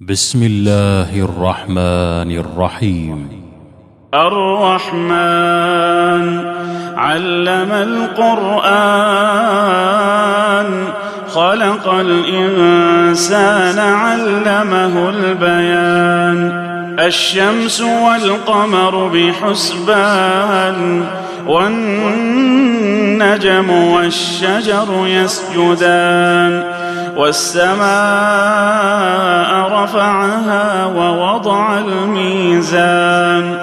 بسم الله الرحمن الرحيم. الرحمن علم القرآن خلق الإنسان علمه البيان. الشمس والقمر بحسبان والنجم والشجر يسجدان. والسماء رفعها ووضع الميزان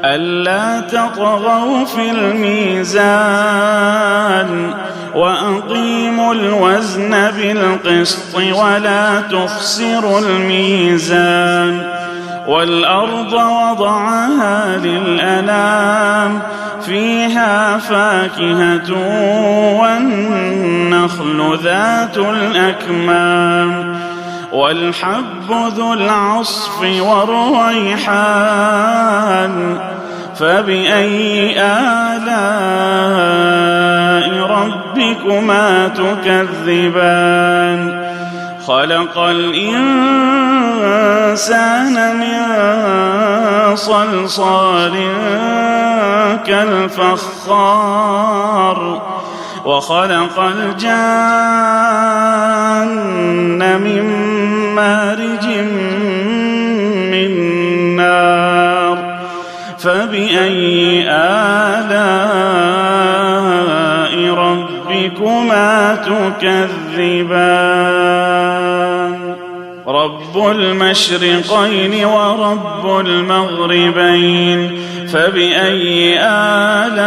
ألا تطغوا في الميزان وأقيموا الوزن بالقسط ولا تخسروا الميزان. والأرض وضعها للأنام فيها فاكهة والنخل ذات الأكمام والحب ذو العصف والريحان. فبأي آلاء ربكما تكذبان؟ خلق الإنسان من صلصال كالفخار وخلق الجان من مارج من نار. فبأي آلاء ربكما تكذبان؟ رب المشرقين ورب المغربين. فبأي آلاء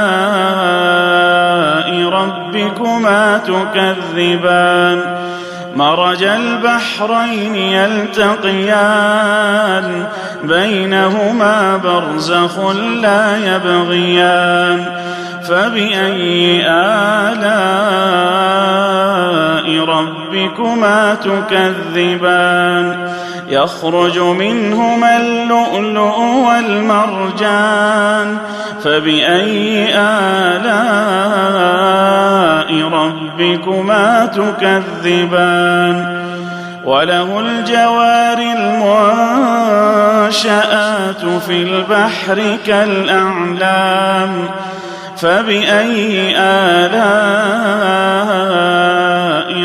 ربكما تكذبان؟ مرج البحرين يلتقيان بينهما برزخ لا يبغيان. فبأي آلاء ربكما تكذبان؟ يخرج منهما اللؤلؤ والمرجان. فبأي آلاء ربكما تكذبان؟ وله الجوار المنشآت في البحر كالأعلام. فبأي آلاء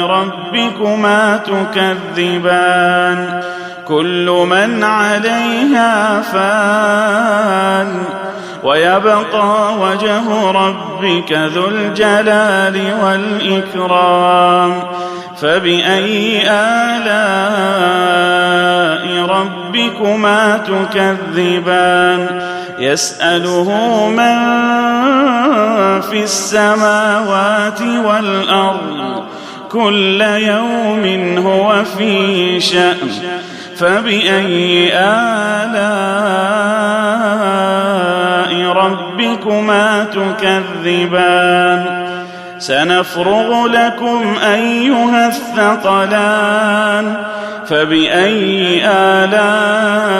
ربكما تكذبان؟ كل من عليها فان ويبقى وجه ربك ذو الجلال والإكرام. فبأي آلاء ربكما تكذبان؟ يسأله من في السماوات والأرض كل يوم هو في شأن. فبأي آلاء ربكما تكذبان؟ سنفرغ لكم أيها الثقلان. فبأي آلاء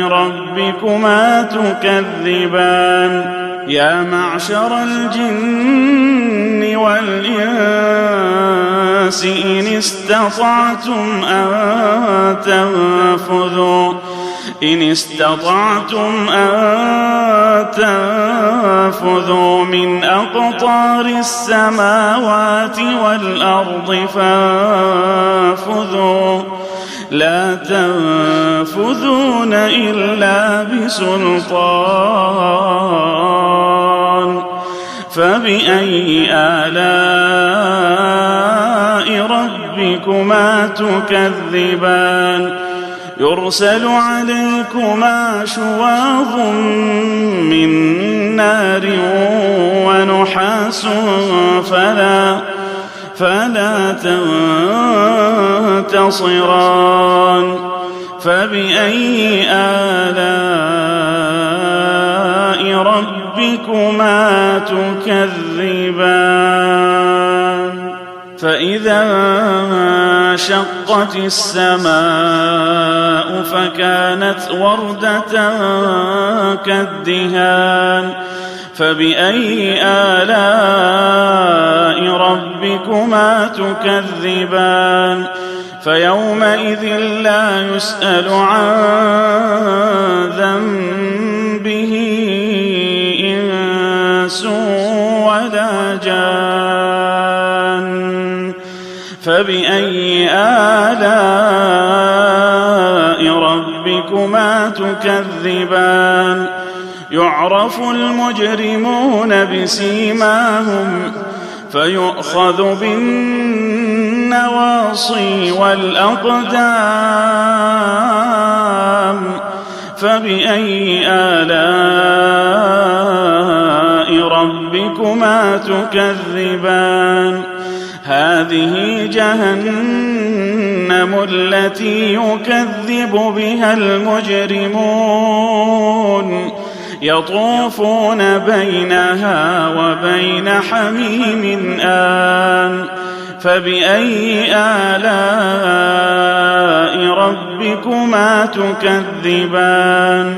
ربكما تكذبان؟ يا معشر الجن والإنس إن استطعتم أن تنفذوا من أقطار السماوات والأرض فانفذوا لا تنفذون إلا بسلطان. فبأي آلاء ربكما تكذبان؟ يرسل عليكما شواظ من نار ونحاس فلا تنتصران. فبأي آلاء ربكما تكذبان؟ فإذا انشقت السماء فكانت وردة كالدهان. فبأي آلاء ربكما تكذبان؟ فيومئذ لا يسأل عن ذنبه إنس ولا جان. فبأي آلاء ربكما تكذبان؟ يعرف المجرمون بسيماهم فيؤخذ بالنواصي والأقدام. فبأي آلاء ربكما تكذبان؟ هذه جهنم التي يكذب بها المجرمون يطوفون بينها وبين حميم آن. فبأي آلاء ربكما تكذبان؟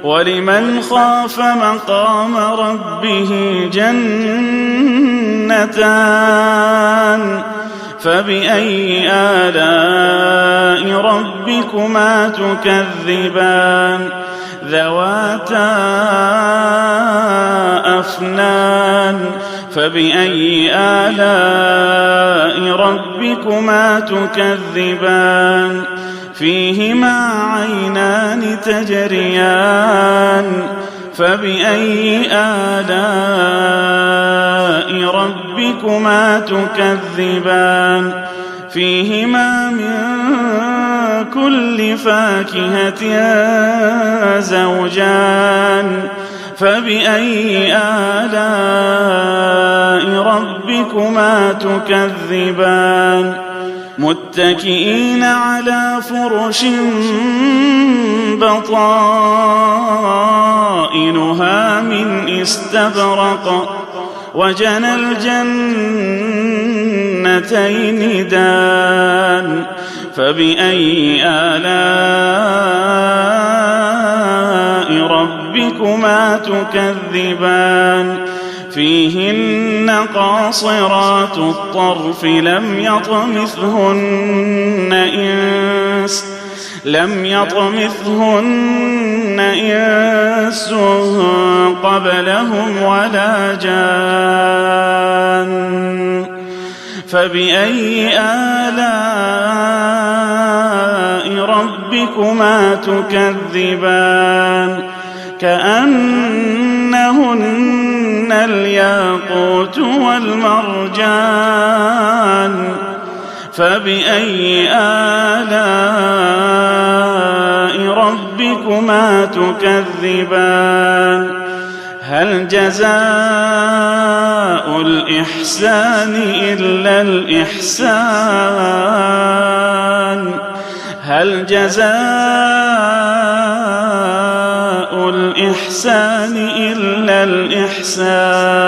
ولمن خاف مقام ربه جنتان. فبأي آلاء ربكما تكذبان؟ ذواتا أفنان. فبأي آلاء ربكما تكذبان؟ فيهما عينان تجريان. فبأي آلاء ربكما تكذبان؟ فيهما من كل فاكهة زوجان. فبأي آلاء ربكما تكذبان؟ متكئين على فرش بطائنها من استبرق وجنى الجنتين دان. فبأي آلاء ربكما تكذبان؟ فيهن قاصرات الطرف لم يطمثهن إنس قبلهم ولا جان. فبأي آلاء ربكما تكذبان؟ كأنهن الياقوت والمرجان. فبأي آلاء ربكما تكذبان؟ هل جزاء الإحسان إلا الإحسان؟ هل جزاء الإحسان إلا الإحسان؟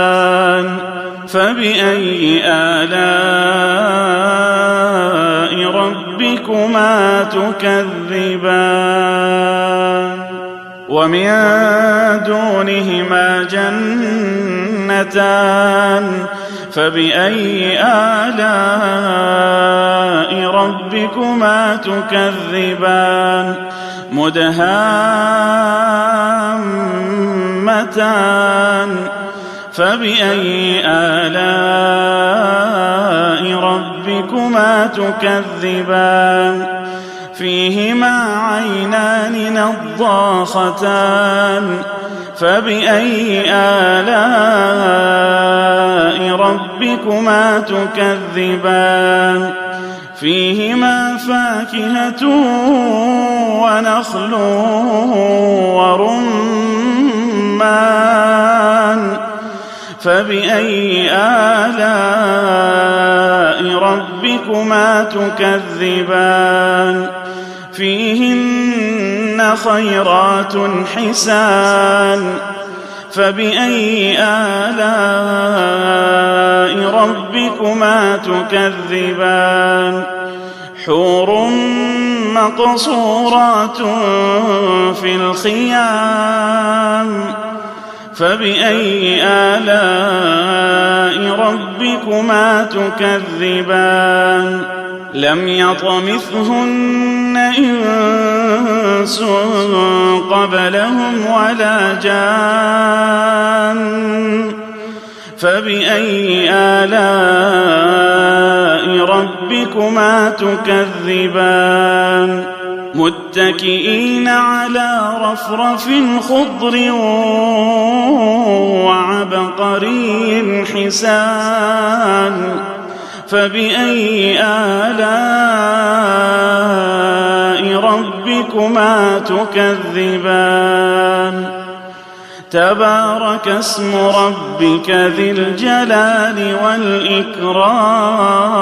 فبأي آلاء ربكما تكذبان؟ ومن دونهما جنتان. فبأي آلاء ربكما تكذبان؟ مدهامتان. فبأي آلاء ربكما تكذبان؟ فيهما عينان نضاختان. فبأي آلاء ربكما تكذبان؟ فيهما فاكهة ونخل ورمان. فبأي آلاء ربكما تكذبان؟ فيهن خيرات حسان. فبأي آلاء ربكما تكذبان؟ حور مقصورات في الخيام. فبأي آلاء ربكما تكذبان؟ لم يطمثهن إنس قبلهم ولا جان فبأي آلاء ربكما تكذبان متكئين على رفرف خضر وعبقري حسان فبأي آلاء ربكما تكذبان تبارك اسم ربك ذي الجلال والإكرام